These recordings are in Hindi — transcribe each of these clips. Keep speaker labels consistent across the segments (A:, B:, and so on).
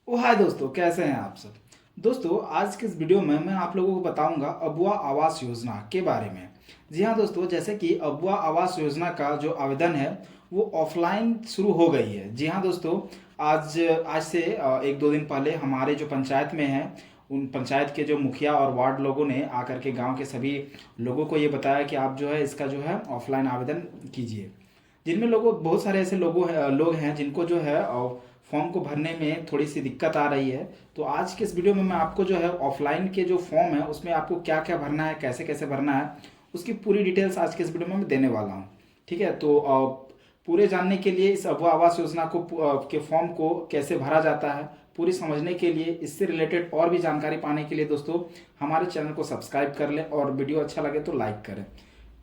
A: ओ हाय दोस्तों, कैसे हैं आप सब। दोस्तों, आज के इस वीडियो में मैं आप लोगों को बताऊंगा अबुआ आवास योजना के बारे में। जी हाँ दोस्तों, जैसे कि अबुआ आवास योजना का जो आवेदन है वो ऑफलाइन शुरू हो गई है। जी हाँ दोस्तों, आज आज से एक दो दिन पहले हमारे जो पंचायत में है उन पंचायत के जो मुखिया और वार्ड लोगों ने आकर के गांव के सभी लोगों को ये बताया कि आप जो है इसका जो है ऑफलाइन आवेदन कीजिए। जिनमें लोगों बहुत सारे ऐसे लोग हैं जिनको जो है फॉर्म को भरने में थोड़ी सी दिक्कत आ रही है। तो आज के इस वीडियो में मैं आपको जो है ऑफलाइन के जो फॉर्म है उसमें आपको क्या क्या भरना है, कैसे कैसे भरना है, उसकी पूरी डिटेल्स आज के इस वीडियो में मैं देने वाला हूँ। ठीक है, तो पूरे जानने के लिए इस अबुआ आवास योजना को के फॉर्म को कैसे भरा जाता है, पूरी समझने के लिए, इससे रिलेटेड और भी जानकारी पाने के लिए दोस्तों हमारे चैनल को सब्सक्राइब कर लें और वीडियो अच्छा लगे तो लाइक करें।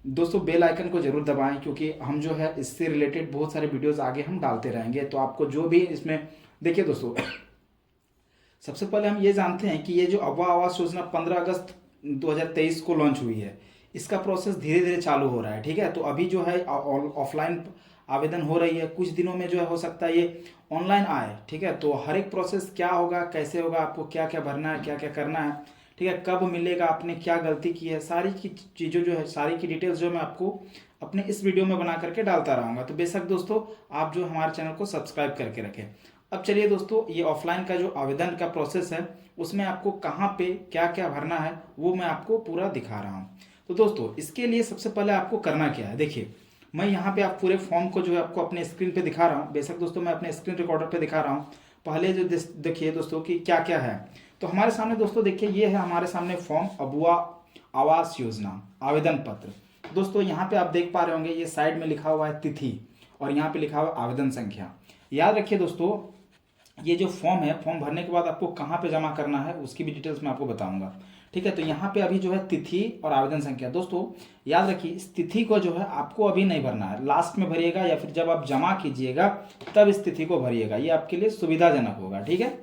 A: दोस्तों, बेल आइकन को जरूर दबाएं क्योंकि हम जो है इससे रिलेटेड बहुत सारे वीडियोस आगे हम डालते रहेंगे। तो आपको जो भी इसमें देखिए दोस्तों, सबसे पहले हम ये जानते हैं कि ये जो अबुआ आवास योजना 15 अगस्त 2023 को लॉन्च हुई है। इसका प्रोसेस धीरे धीरे चालू हो रहा है। ठीक है, तो अभी जो है ऑफलाइन आवेदन हो रही है, कुछ दिनों में जो है हो सकता है ये ऑनलाइन आए। ठीक है, तो हर एक प्रोसेस क्या होगा, कैसे होगा, आपको क्या क्या भरना है, क्या क्या करना है, ठीक है, कब मिलेगा, आपने क्या गलती की है, सारी की चीज़ों जो है, सारी की डिटेल्स जो मैं आपको अपने इस वीडियो में बना करके डालता रहूँगा। तो बेशक दोस्तों आप जो हमारे चैनल को सब्सक्राइब करके रखें। अब चलिए दोस्तों, ये ऑफलाइन का जो आवेदन का प्रोसेस है उसमें आपको कहाँ पे क्या क्या भरना है वो मैं आपको पूरा दिखा रहा हूँ। तो दोस्तों, इसके लिए सबसे पहले आपको करना क्या है, देखिए मैं यहाँ पे आप पूरे फॉर्म को जो है आपको अपने स्क्रीन पे दिखा रहा हूँ। बेशक दोस्तों मैं अपने स्क्रीन रिकॉर्डर पे दिखा रहा हूँ। पहले जो देखिए दोस्तों कि क्या क्या है। तो हमारे सामने दोस्तों देखिए ये है हमारे सामने फॉर्म अबुआ आवास योजना आवेदन पत्र। दोस्तों यहाँ पे आप देख पा रहे होंगे, ये साइड में लिखा हुआ है तिथि और यहाँ पे लिखा हुआ है आवेदन संख्या। याद रखिए दोस्तों, ये जो फॉर्म है, फॉर्म भरने के बाद आपको कहाँ पे जमा करना है उसकी भी डिटेल्स मैं आपको बताऊंगा। ठीक है, तो यहाँ पे अभी जो है तिथि और आवेदन संख्या, दोस्तों याद रखिए इस तिथि को जो है आपको अभी नहीं भरना है, लास्ट में भरिएगा या फिर जब आप जमा कीजिएगा तब इस तिथि को भरिएगा, ये आपके लिए सुविधाजनक होगा। ठीक है,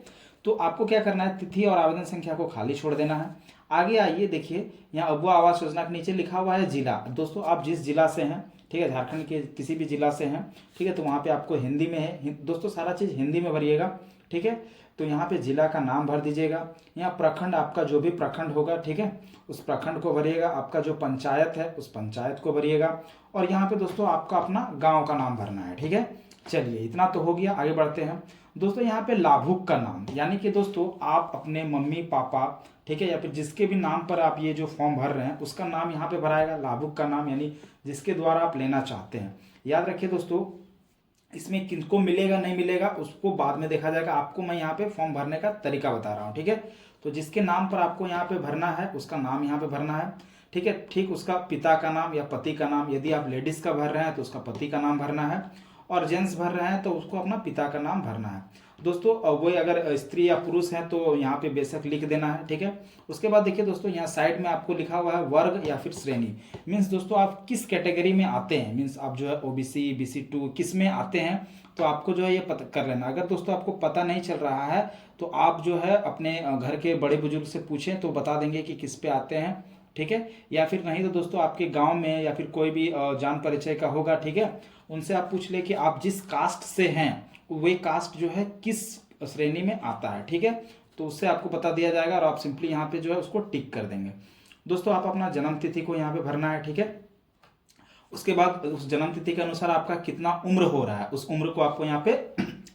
A: तो आपको क्या करना है, तिथि और आवेदन संख्या को खाली छोड़ देना है। आगे आइए, देखिए यहाँ अबुआ आवास योजना के नीचे लिखा हुआ है जिला। दोस्तों आप जिस जिला से हैं, ठीक है, झारखंड के किसी भी जिला से हैं, ठीक है, तो वहाँ पे आपको हिंदी में है दोस्तों, सारा चीज़ हिंदी में भरिएगा। ठीक है, तो यहाँ पे जिला का नाम भर दीजिएगा। यहाँ प्रखंड, आपका जो भी प्रखंड होगा, ठीक है, उस प्रखंड को भरिएगा। आपका जो पंचायत है उस पंचायत को भरिएगा। और यहाँ पे दोस्तों आपका अपना गांव का नाम भरना है। ठीक है, चलिए इतना तो हो गया, आगे बढ़ते हैं। दोस्तों यहाँ पे लाभुक का नाम, यानी कि दोस्तों आप अपने मम्मी पापा, ठीक है, या फिर जिसके भी नाम पर आप ये जो फॉर्म भर रहे हैं उसका नाम यहाँ पे भराएगा। लाभुक का नाम यानी जिसके द्वारा आप लेना चाहते हैं। याद रखिए दोस्तों, इसमें किनको मिलेगा नहीं मिलेगा उसको बाद में देखा जाएगा। आपको मैं यहाँ पे फॉर्म भरने का तरीका बता रहा हूँ। ठीक है, तो जिसके नाम पर आपको यहाँ पे भरना है उसका नाम यहाँ पे भरना है। ठीक है, ठीक उसका पिता का नाम या पति का नाम, यदि आप लेडीज का भर रहे हैं तो उसका पति का नाम भरना है, और जेंट्स भर रहे हैं तो उसको अपना पिता का नाम भरना है। दोस्तों वही अगर स्त्री या पुरुष है तो यहाँ पे बेशक लिख देना है। ठीक है, उसके बाद देखिए दोस्तों यहाँ साइड में आपको लिखा हुआ है वर्ग या फिर श्रेणी। मीन्स दोस्तों आप किस कैटेगरी में आते हैं, मीन्स आप जो है ओबीसी, BC2 किस में आते हैं, तो आपको जो है ये पता कर लेना। अगर दोस्तों आपको पता नहीं चल रहा है तो आप जो है अपने घर के बड़े बुजुर्ग से पूछें तो बता देंगे कि किस पे आते हैं। ठीक है, या फिर नहीं तो दोस्तों आपके गांव में या फिर कोई भी जान परिचय का होगा, ठीक है, उनसे आप पूछ ले कि आप जिस कास्ट से हैं वे कास्ट जो है किस श्रेणी में आता है। ठीक है, तो उससे आपको बता दिया जाएगा और आप सिंपली यहाँ पे जो है उसको टिक कर देंगे। दोस्तों आप अपना जन्म तिथि को यहाँ पे भरना है। ठीक है, उसके बाद उस जन्म तिथि के अनुसार आपका कितना उम्र हो रहा है उस उम्र को आपको यहाँ पे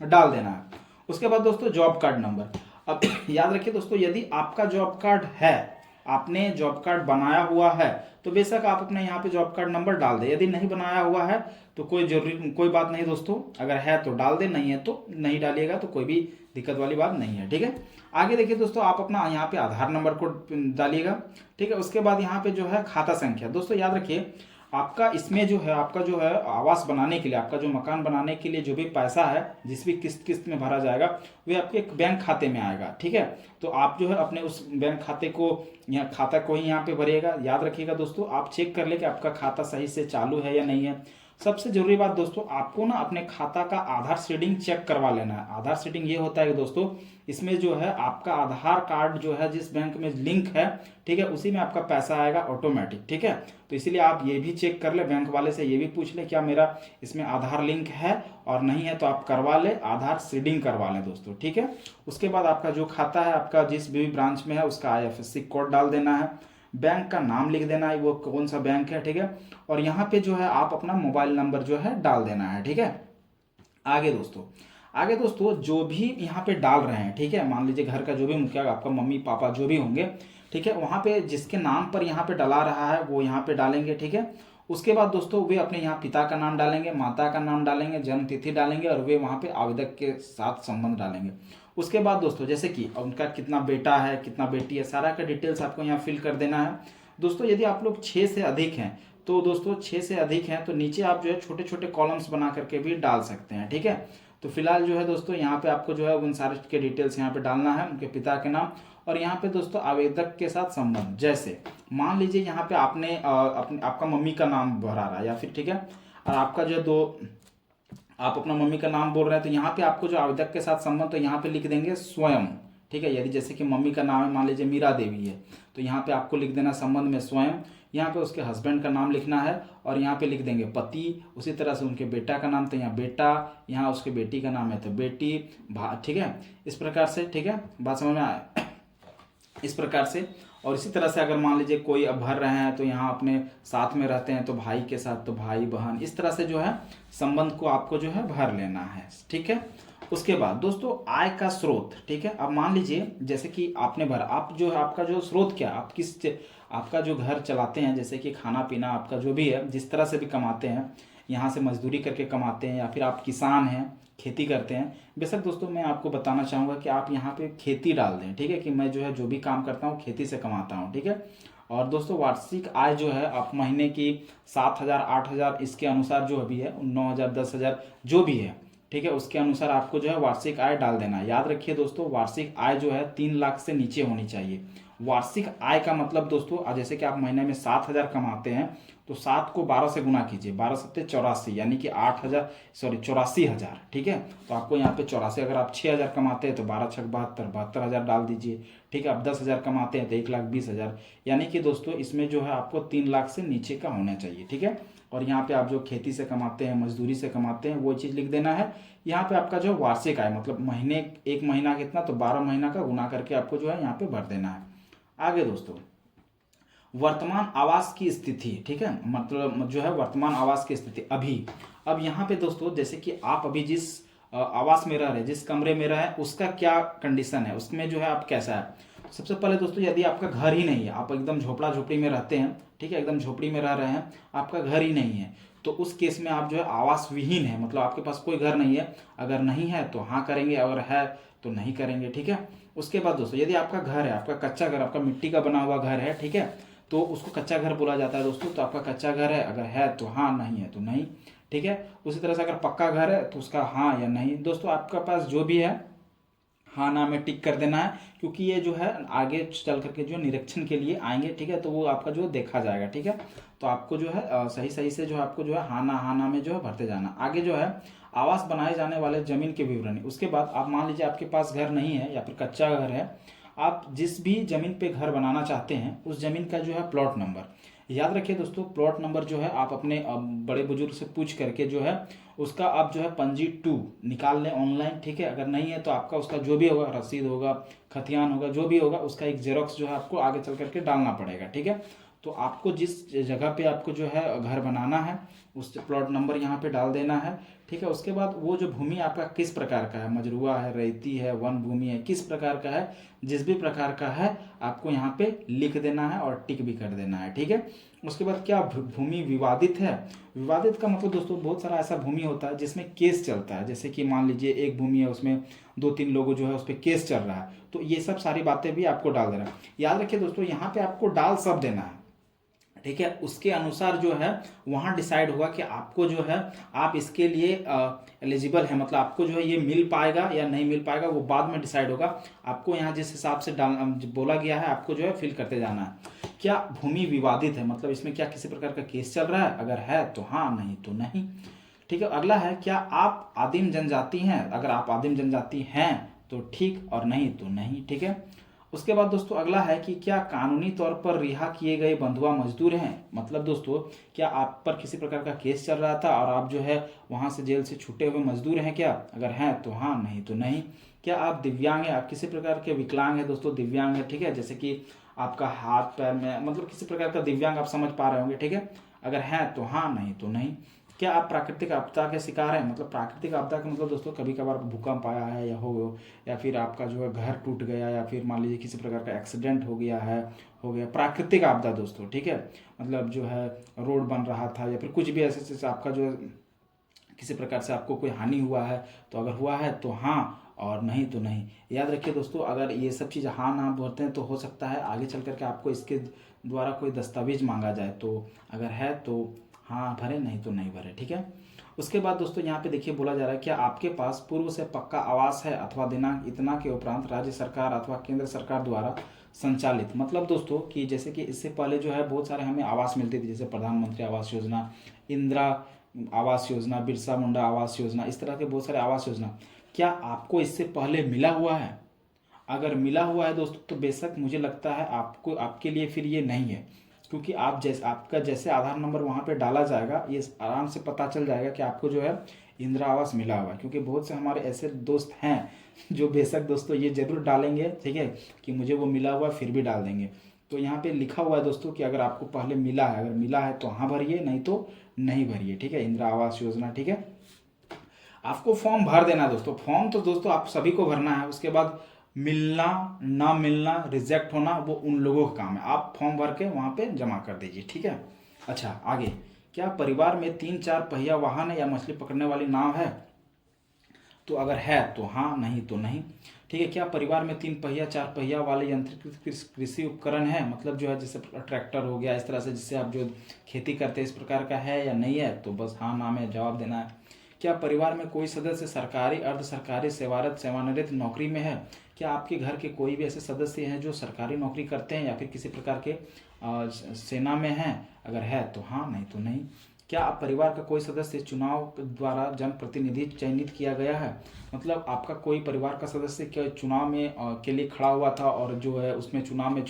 A: डाल देना है। उसके बाद दोस्तों जॉब कार्ड नंबर। अब याद रखिए दोस्तों, यदि आपका जॉब कार्ड है, आपने जॉब कार्ड बनाया हुआ है, तो बेशक आप अपने यहाँ पे जॉब कार्ड नंबर डाल दें। यदि नहीं बनाया हुआ है तो कोई बात नहीं दोस्तों, अगर है तो डाल दें, नहीं है तो नहीं डालिएगा, तो कोई भी दिक्कत वाली बात नहीं है। ठीक है, आगे देखिए दोस्तों आप अपना यहाँ पे आधार नंबर को डालिएगा। ठीक है, उसके बाद यहाँ पे जो है खाता संख्या। दोस्तों याद रखिए आपका इसमें जो है, आपका जो है आवास बनाने के लिए, आपका जो मकान बनाने के लिए जो भी पैसा है, जिस भी किस्त किस्त में भरा जाएगा वे आपके एक बैंक खाते में आएगा। ठीक है, तो आप जो है अपने उस बैंक खाते को, यहाँ खाता को ही यहाँ पे भरिएगा। याद रखिएगा दोस्तों, आप चेक कर ले कि आपका खाता सही से चालू है या नहीं है। सबसे जरूरी बात दोस्तों, आपको ना अपने खाता का आधार सीडिंग चेक करवा लेना है। आधार सीडिंग ये होता है कि दोस्तों इसमें जो है आपका आधार कार्ड जो है जिस बैंक में लिंक है, ठीक है, उसी में आपका पैसा आएगा ऑटोमेटिक, ठीक है। तो इसीलिए आप ये भी चेक कर ले, बैंक वाले से ये भी पूछ ले क्या मेरा इसमें आधार लिंक है, और नहीं है तो आप करवा ले, आधार सीडिंग करवा लें दोस्तों, ठीक है। उसके बाद आपका जो खाता है आपका जिस भी ब्रांच में है उसका IFSC कोड डाल देना है, बैंक का नाम लिख देना है वो कौन सा बैंक है, ठीक है। और यहाँ पे जो है आप अपना मोबाइल नंबर जो है डाल देना है, ठीक है। आगे दोस्तों जो भी यहाँ पे डाल रहे हैं, ठीक है, मान लीजिए घर का जो भी मुखिया आपका मम्मी पापा जो भी होंगे, ठीक है, वहाँ पे जिसके नाम पर यहाँ पे डला रहा है वो यहाँ पे डालेंगे, ठीक है। उसके बाद दोस्तों वे अपने यहाँ पिता का नाम डालेंगे, माता का नाम डालेंगे, जन्म तिथि डालेंगे, और वे वहाँ पे आवेदक के साथ संबंध डालेंगे। उसके बाद दोस्तों जैसे कि उनका कितना बेटा है कितना बेटी है, सारा का डिटेल्स आपको यहाँ फिल कर देना है। दोस्तों यदि आप लोग 6 से अधिक हैं तो दोस्तों 6 से अधिक हैं तो नीचे आप जो है छोटे छोटे कॉलम्स बना करके भी डाल सकते हैं, ठीक है। तो फिलहाल जो है दोस्तों यहाँ पे आपको जो है उन सारे के डिटेल्स यहाँ पे डालना है, उनके पिता के नाम, और यहाँ पे दोस्तों आवेदक के साथ संबंध। जैसे मान लीजिए यहाँ पे आपने आपका मम्मी का नाम भरा रहा है या फिर, ठीक है, और आपका जो दो आप अपना मम्मी का नाम बोल रहे हैं तो यहाँ पे आपको जो आवेदक के साथ संबंध तो यहाँ पे लिख देंगे स्वयं, ठीक है। यदि जैसे कि मम्मी का नाम है मान लीजिए मीरा देवी है तो यहाँ पे आपको लिख देना संबंध में स्वयं, यहाँ पे उसके हस्बैंड का नाम लिखना है और यहाँ पे लिख देंगे पति। उसी तरह से उनके बेटा का नाम तो यहाँ बेटा, यहाँ उसके बेटी का नाम है तो बेटी, ठीक है, इस प्रकार से, ठीक है, बात समझ में आए इस प्रकार से। और इसी तरह से अगर मान लीजिए कोई अब भर रहे हैं तो यहाँ अपने साथ में रहते हैं तो भाई के साथ तो भाई बहन, इस तरह से जो है संबंध को आपको जो है भर लेना है, ठीक है। उसके बाद दोस्तों आय का स्रोत, ठीक है। अब मान लीजिए जैसे कि आपने भरा, आप जो है आपका जो स्रोत क्या, आप किस आपका जो घर चलाते हैं, जैसे कि खाना पीना आपका जो भी है जिस तरह से भी कमाते हैं, यहाँ से मजदूरी करके कमाते हैं या फिर आप किसान हैं खेती करते हैं। बेशक दोस्तों मैं आपको बताना चाहूँगा कि आप यहाँ पे खेती डाल दें, ठीक है, कि मैं जो है जो भी काम करता हूँ खेती से कमाता हूँ, ठीक है। और दोस्तों वार्षिक आय जो है आप महीने की 7,000 8,000 इसके अनुसार जो भी है 9,000 10,000 जो भी है, ठीक है, उसके अनुसार आपको जो है वार्षिक आय डाल देना है। याद रखिए दोस्तों वार्षिक आय जो है 3 लाख से नीचे होनी चाहिए। वार्षिक आय का मतलब दोस्तों जैसे कि आप महीने में 7,000 कमाते हैं तो 7 को 12 से गुना कीजिए, 12 सत्ते 84 यानी कि 8,000 सॉरी 84,000, ठीक है। तो आपको यहाँ पे 84, अगर आप 6,000 कमाते हैं तो 12 छक 72 72,000 डाल दीजिए, ठीक है। आप 10,000 कमाते हैं तो 1,20,000, यानी कि दोस्तों इसमें जो है आपको 3 लाख से नीचे का होना चाहिए, ठीक है। और यहाँ पे आप जो खेती से कमाते हैं मजदूरी से कमाते हैं वो चीज़ लिख देना है। यहाँ पे आपका जो वार्षिक आय मतलब महीने एक महीना कितना तो 12 महीना का गुना करके आपको जो है यहाँ पे भर देना है। आगे दोस्तों वर्तमान आवास की स्थिति, ठीक है, मतलब जो है वर्तमान आवास की स्थिति अभी। अब यहाँ पे दोस्तों जैसे कि आप अभी जिस आवास में रह रहे हैं, जिस कमरे में रह रहे हैं उसका क्या कंडीशन है, उसमें जो है आप कैसा है। सबसे पहले दोस्तों यदि आपका घर ही नहीं है, आप एकदम झोपड़ा झोपड़ी में रहते हैं, ठीक है, एकदम झोपड़ी में रह रहे हैं, आपका घर ही नहीं है, तो उस केस में आप जो है आवास विहीन है, मतलब आपके पास कोई घर नहीं है। अगर नहीं है तो हाँ करेंगे, अगर है तो नहीं करेंगे, ठीक है। उसके बाद दोस्तों यदि आपका घर है, आपका कच्चा घर, आपका मिट्टी का बना हुआ घर है, ठीक है, तो उसको कच्चा घर बोला जाता है दोस्तों। तो आपका कच्चा घर है, अगर है तो हाँ, नहीं है तो नहीं, ठीक है। उसी तरह से अगर पक्का घर है तो उसका हाँ या नहीं। दोस्तों आपका पास जो भी है हाँ ना में टिक कर देना है, क्योंकि ये जो है आगे चल करके जो निरीक्षण के लिए आएंगे, ठीक है, तो वो आपका जो देखा जाएगा, ठीक है। तो आपको जो है सही सही से जो है आपको जो है हाँ ना में जो है भरते जाना। आगे जो है आवास बनाए जाने वाले जमीन के विवरण। उसके बाद आप मान लीजिए आपके पास घर नहीं है या फिर कच्चा घर है, आप जिस भी जमीन पे घर बनाना चाहते हैं उस जमीन का जो है प्लॉट नंबर, याद रखिए दोस्तों प्लॉट नंबर जो है आप अपने बड़े बुजुर्ग से पूछ करके जो है उसका आप जो है पंजी 2 निकाल लें ऑनलाइन, ठीक है। अगर नहीं है तो आपका उसका जो भी होगा रसीद होगा खतियान होगा जो भी होगा उसका एक जेरोक्स जो है आपको आगे चल करके डालना पड़ेगा, ठीक है। तो आपको जिस जगह पे आपको जो है घर बनाना है उस प्लॉट नंबर यहाँ पे डाल देना है, ठीक है। उसके बाद वो जो भूमि आपका किस प्रकार का है, मजरूआ है, रेती है, वन भूमि है, किस प्रकार का है, जिस भी प्रकार का है आपको यहाँ पे लिख देना है और टिक भी कर देना है, ठीक है। उसके बाद क्या भूमि विवादित है। विवादित का मतलब दोस्तों बहुत सारा ऐसा भूमि होता है जिसमें केस चलता है, जैसे कि मान लीजिए एक भूमि है उसमें 2-3 लोगों जो है उस पर केस चल रहा है, तो ये सब सारी बातें भी आपको डाल देना है। याद रखिए दोस्तों यहाँ पे आपको डाल सब देना है, ठीक है। उसके अनुसार जो है वहाँ डिसाइड होगा कि आपको जो है आप इसके लिए एलिजिबल है, मतलब आपको जो है ये मिल पाएगा या नहीं मिल पाएगा वो बाद में डिसाइड होगा। आपको यहाँ जिस हिसाब से डाल बोला गया है आपको जो है फिल करते जाना है। क्या भूमि विवादित है, मतलब इसमें क्या किसी प्रकार का केस चल रहा है, अगर है तो हाँ, नहीं तो नहीं। ठीक है, अगला है क्या आप आदिम जनजाति हैं, अगर आप आदिम जनजाति हैं तो ठीक और नहीं तो नहीं। ठीक है, उसके बाद दोस्तों अगला है कि क्या कानूनी तौर पर रिहा किए गए बंधुआ मजदूर हैं, मतलब दोस्तों क्या आप पर किसी प्रकार का केस चल रहा था और आप जो है वहां से जेल से छूटे हुए मजदूर हैं क्या, अगर हैं तो हाँ, नहीं तो नहीं। क्या आप दिव्यांग हैं, आप किसी प्रकार के विकलांग हैं दोस्तों, दिव्यांग है, ठीक है, जैसे कि आपका हाथ पैर में मतलब किसी प्रकार का दिव्यांग आप समझ पा रहे होंगे। ठीक है, अगर हैं तो हाँ, नहीं तो नहीं। क्या आप प्राकृतिक आपदा के शिकार हैं, मतलब प्राकृतिक आपदा का मतलब दोस्तों कभी कभार भूकंप आया है या फिर आपका जो है घर टूट गया या फिर मान लीजिए किसी प्रकार का एक्सीडेंट हो गया प्राकृतिक आपदा दोस्तों। ठीक है, मतलब जो है रोड बन रहा था या फिर कुछ भी ऐसे जैसे आपका जो है किसी प्रकार से आपको कोई हानि हुआ है, तो अगर हुआ है तो हाँ और नहीं तो नहीं। याद रखिए दोस्तों, अगर ये सब चीज़ हाँ ना बोलते हैं तो हो सकता है आगे चल करके आपको इसके द्वारा कोई दस्तावेज मांगा जाए, तो अगर है तो हाँ भरे, नहीं तो नहीं भरे। ठीक है, उसके बाद दोस्तों यहाँ पे देखिए बोला जा रहा है क्या आपके पास पूर्व से पक्का आवास है अथवा दिनांक इतना के उपरांत राज्य सरकार अथवा केंद्र सरकार द्वारा संचालित, मतलब दोस्तों कि जैसे कि इससे पहले जो है बहुत सारे हमें आवास मिलते थे, जैसे प्रधानमंत्री आवास योजना, इंदिरा आवास योजना, बिरसा मुंडा आवास योजना, इस तरह के बहुत सारे आवास योजना। क्या आपको इससे पहले मिला हुआ है, अगर मिला हुआ है दोस्तों तो बेशक मुझे लगता है आपको आपके लिए फिर ये नहीं है, क्योंकि आपका जैसे आधार नंबर वहाँ पे डाला जाएगा ये आराम से पता चल जाएगा कि आपको जो है इंदिरा आवास मिला हुआ है, क्योंकि बहुत से हमारे ऐसे दोस्त हैं जो बेशक दोस्तों ये जरूर डालेंगे, ठीक है, कि मुझे वो मिला हुआ फिर भी डाल देंगे। तो यहाँ पे लिखा हुआ है दोस्तों कि अगर आपको पहले मिला है, अगर मिला है तो हाँ भरिए, नहीं तो नहीं भरिए। ठीक है, इंदिरा आवास योजना। ठीक है, आपको फॉर्म भर देना है दोस्तों, फॉर्म तो दोस्तों आप सभी को भरना है, उसके बाद मिलना ना मिलना रिजेक्ट होना वो उन लोगों का काम है, आप फॉर्म भर के वहाँ पे जमा कर दीजिए। ठीक है, अच्छा आगे, क्या परिवार में 3-4 पहिया वाहन है या मछली पकड़ने वाली नाव है, तो अगर है तो हाँ, नहीं तो नहीं। ठीक है, क्या परिवार में 3 पहिया 4 पहिया वाले यंत्रीकृत कृषि उपकरण है, मतलब जो है जैसे ट्रैक्टर हो गया इस तरह से जिससे आप जो खेती करते हैं इस प्रकार का है या नहीं है, तो बस हाँ ना में जवाब देना है। क्या परिवार में कोई सदस्य सरकारी अर्ध सरकारी सेवारत सेवानिवृत्त नौकरी में है, क्या आपके घर के कोई भी ऐसे सदस्य हैं जो सरकारी नौकरी करते हैं या फिर किसी प्रकार के सेना में हैं, अगर है तो हाँ, नहीं तो नहीं। क्या आप परिवार का कोई सदस्य चुनाव द्वारा जनप्रतिनिधि चयनित किया गया है, मतलब आपका कोई परिवार का सदस्य क्या चुनाव में के लिए खड़ा हुआ था और जो है उसमें चुनाव में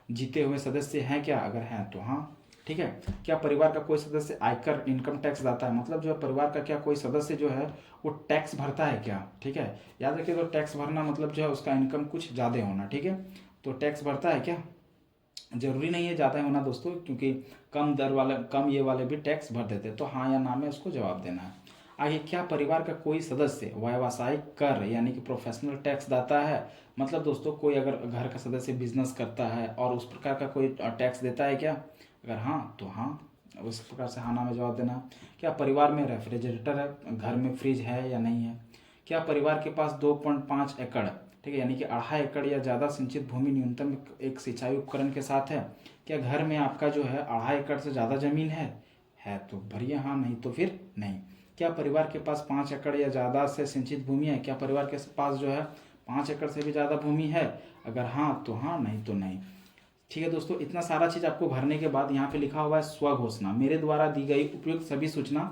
A: जीते हुए सदस्य हैं क्या, अगर हैं तो हाँ। ठीक है, क्या परिवार का कोई सदस्य आयकर इनकम टैक्स दाता है, मतलब जो है परिवार का क्या कोई सदस्य जो है वो टैक्स भरता है क्या। ठीक है, याद रखिए तो टैक्स भरना मतलब जो है उसका इनकम कुछ ज़्यादा होना। ठीक है, तो टैक्स भरता है क्या, जरूरी नहीं है ज़्यादा होना दोस्तों, क्योंकि कम दर वाले कम ये वाले भी टैक्स भर देते हैं, तो हाँ या ना में उसको जवाब देना है। आगे, क्या परिवार का कोई सदस्य व्यावसायिक कर यानी कि प्रोफेशनल टैक्स दाता है, मतलब दोस्तों कोई अगर घर का सदस्य बिजनेस करता है और उस प्रकार का कोई टैक्स देता है क्या, अगर हाँ तो हाँ, उस प्रकार से हाँ ना में जवाब देना। क्या परिवार में रेफ्रिजरेटर है, घर में फ्रिज है या नहीं है। क्या परिवार के पास 2.5 एकड़, ठीक है, यानी कि 2.5 एकड़ या ज़्यादा सिंचित भूमि न्यूनतम एक सिंचाई उपकरण के साथ है, क्या घर में आपका जो है 2.5 एकड़ से ज़्यादा जमीन है तो भरिए हाँ, नहीं तो फिर नहीं। क्या परिवार के पास 5 एकड़ या ज़्यादा से सिंचित भूमि है, क्या परिवार के पास जो है 5 एकड़ से भी ज़्यादा भूमि है, अगर हाँ तो हाँ, नहीं तो नहीं। ठीक है दोस्तों, इतना सारा चीज़ आपको भरने के बाद यहाँ पे लिखा हुआ है स्वघोषणा, मेरे द्वारा दी गई उपयुक्त सभी सूचना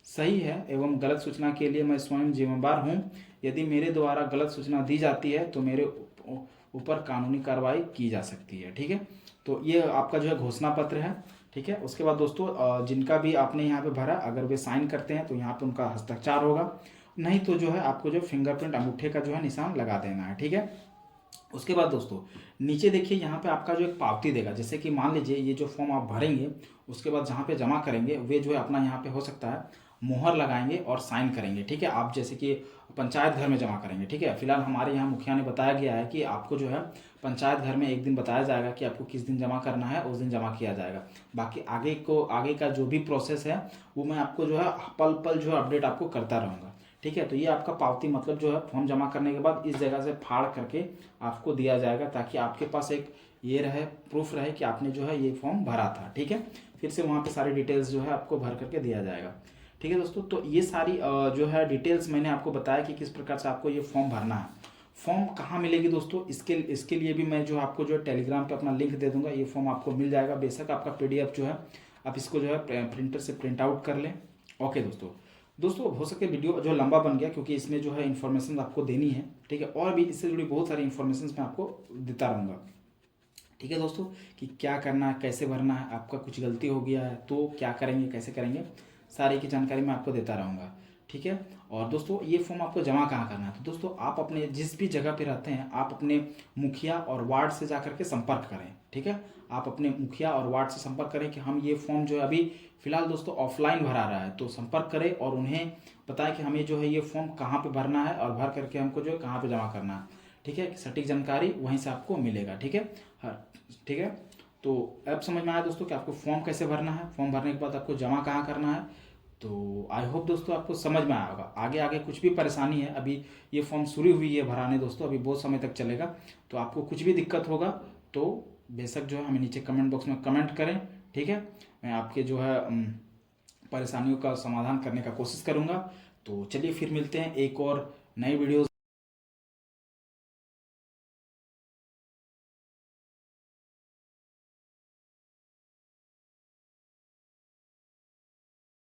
A: सही है एवं गलत सूचना के लिए मैं स्वयं जिम्मेदार हूँ, यदि मेरे द्वारा गलत सूचना दी जाती है तो मेरे ऊपर कानूनी कार्रवाई की जा सकती है। ठीक है, तो ये आपका जो है घोषणा पत्र है। ठीक है, उसके बाद दोस्तों जिनका भी आपने यहाँ पे भरा अगर वे साइन करते हैं तो यहाँ पे उनका हस्ताक्षर होगा, नहीं तो जो है आपको जो फिंगरप्रिंट अंगूठे का जो है निशान लगा देना है। ठीक है, उसके बाद दोस्तों नीचे देखिए यहाँ पे आपका जो एक पावती देगा, जैसे कि मान लीजिए ये जो फॉर्म आप भरेंगे उसके बाद जहाँ पे जमा करेंगे वे जो है अपना यहाँ पे हो सकता है मोहर लगाएंगे और साइन करेंगे। ठीक है, आप जैसे कि पंचायत घर में जमा करेंगे। ठीक है, फिलहाल हमारे यहाँ मुखिया ने बताया गया है कि आपको जो है पंचायत घर में एक दिन बताया जाएगा कि आपको किस दिन जमा करना है, उस दिन जमा किया जाएगा। बाकी आगे का जो भी प्रोसेस है वो मैं आपको जो है पल पल जो है अपडेट आपको करता रहूँगा। ठीक है, तो ये आपका पावती मतलब जो है फॉर्म जमा करने के बाद इस जगह से फाड़ करके आपको दिया जाएगा, ताकि आपके पास एक ये रहे प्रूफ रहे कि आपने जो है ये फॉर्म भरा था। ठीक है, फिर से वहाँ पे सारी डिटेल्स जो है आपको भर करके दिया जाएगा। ठीक है दोस्तों, तो ये सारी जो है डिटेल्स मैंने आपको बताया कि किस प्रकार से आपको ये फॉर्म भरना है। फॉर्म कहाँ मिलेगी दोस्तों, इसके लिए भी मैं जो आपको जो है टेलीग्राम पे अपना लिंक दे दूंगा, ये फॉर्म आपको मिल जाएगा। बेशक आपका पीडीएफ जो है आप इसको जो है प्रिंटर से प्रिंट आउट कर लें। ओके दोस्तों हो सके वीडियो जो लंबा बन गया क्योंकि इसमें जो है इन्फॉर्मेशन आपको देनी है, ठीक है, और भी इससे जुड़ी बहुत सारी इन्फॉर्मेशन मैं आपको देता रहूँगा, ठीक है दोस्तों, कि क्या करना है, कैसे भरना है, आपका कुछ गलती हो गया है तो क्या करेंगे, कैसे करेंगे, सारी की जानकारी मैं आपको देता रहूँगा, ठीक है। और दोस्तों ये फॉर्म आपको जमा कहाँ करना है, तो दोस्तों आप अपने जिस भी जगह पे रहते हैं आप अपने मुखिया और वार्ड से जा करके संपर्क करें, ठीक है। आप अपने मुखिया और वार्ड से संपर्क करें कि हम ये फॉर्म जो है अभी फिलहाल दोस्तों ऑफलाइन भरा रहा है, तो संपर्क करें और उन्हें बताएं कि हमें जो है ये फॉर्म कहाँ पे भरना है और भर करके हमको जो है कहाँ पे जमा करना है, ठीक है। सटीक जानकारी वहीं से आपको मिलेगा, ठीक है। हाँ ठीक है, तो अब समझ में आया दोस्तों कि आपको फॉर्म कैसे भरना है, फॉर्म भरने के बाद आपको जमा कहाँ करना है। तो आई होप दोस्तों आपको समझ में आया होगा। आगे आगे कुछ भी परेशानी है, अभी ये फॉर्म शुरू हुई है भराने दोस्तों, अभी बहुत समय तक चलेगा, तो आपको कुछ भी दिक्कत होगा तो बेशक जो है हमें नीचे कमेंट बॉक्स में कमेंट करें, ठीक है। मैं आपके जो है परेशानियों का समाधान करने का कोशिश करूँगा। तो चलिए फिर मिलते हैं एक और नई वीडियो